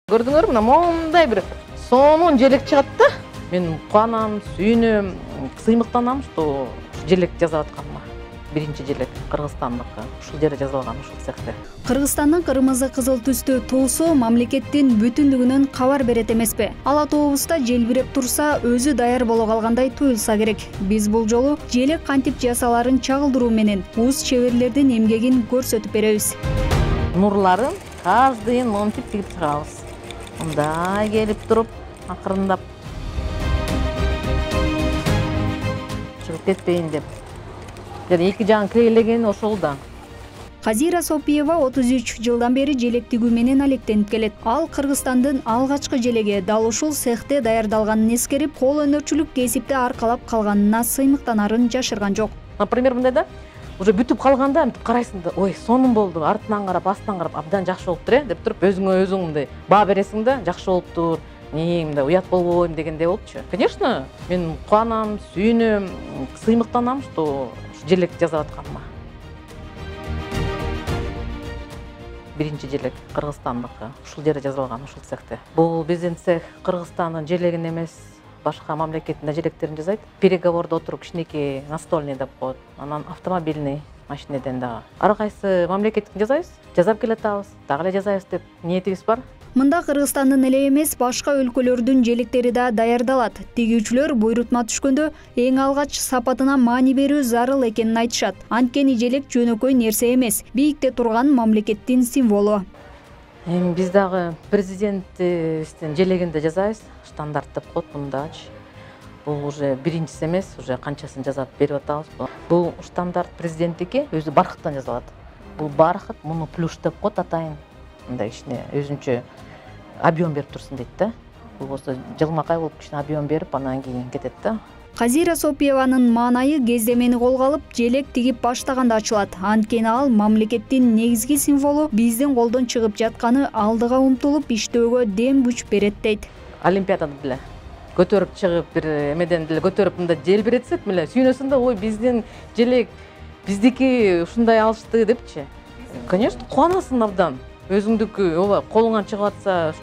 Көрдүңөр, мына мондай бир сонун желек чыгат да. Мен кубанам, сүйүнөм, сыймыктанам, что желек жасап атканыма. Биринчи желек Кыргызстандыкы. Ушул жерде жасалган, ушул цехте. Кыргызстандын кырмызы кызыл түстүү туусу мамлекеттин бүтүндүгүнөн кабар берет эмеспи? Ала тообузда желбиреп турса, өзү даяр боло калгандай туюлса керек. Биз бул жолу желек кантип жасаларын чагылдыруу менен уус чеберлердин эмгегин көрсөтүп беребиз. Нурларын каждыйын монтип тигип чыгабыз. Мындай келип туруп, акырындап чыгып кетпейин деп. Эки жагын кирелеген ошол да. Казира Сопиева 33 жылдан бери желек тигүү менен алектенип келет. Ал Кыргызстандын алгачкы желеги дал ушул цехте даярдалганын эскерип, кол өнөрчүлүк кесипти аркалап калганына сыймыктанарын жашырган жок. Например, мындай да, уже бүтүп калганда мынтип карайсың да, ой, сонун болду, артынан карап, астынан карап, абдан жакшы болуптур деп туруп, өзүңө өзүң мындай баа бересиң да, жакшы болуптур. Мындай уят болбойм дегендей болчу. Конечно, мен кубанам, сүйүнөм, сыймыктанам, что желек жасап атканыма. Биринчи желек Кыргызстандыкы. Ушул жерде жасалган, ушул цехте. Бул биздин цех Кыргызстандын желегин эмес, башка мамлекеттин желектерин жасайт. Переговордо отуруп кичинекей настольный деп коет. Анан автомобильный машинеден дагы. Ар кайсы мамлекеттин жасайбыз, жасап келатабыз, дагы эле жасайбыз деп ниетибиз бар. Мында Кыргызстандын эле эмес, башка өлкөлөрдүн желектери да даярдалат. Тигүүчүлөр буйрутма түшкөндө эң алгач сапатына маани берүү зарыл экенин айтышат. Анткени желек жөнөкөй нерсе эмес, бийикте турган мамлекеттин символу. Биз дагы президенттин желегинде жасайбыз, стандарт деп коет мындачы. Бул уже биринчиси эмес, уже канчасын жасап берип атабыз. Бул стандарт президенттики өзү бархыттан жасалат. Бул бархыт, муну плюш деп коет атайын. Мындай кичине өзүнчө объем берип турсун дейт да. Бул болсо жылмакай болуп кичине объем берип, анан кийин кетет да. Казира Сопиеванын маанайы кездемени колго алып, желек тигип баштаганда ачылат. Анткени ал мамлекеттин негизги символу биздин колдон чыгып жатканы алдыга умтулуп иштөөгө дем күч берет дейт. Олимпиадада деле көтөрүп чыгып, бир эмеден деле көтөрүп мындай желбиретсек эле сүйүнөсүң да, ой, биздин желек, биздики ушундай алышты депчи. Конечно, кубанасың абдан. Өзүңдүкү ооба колуңан чыгып атса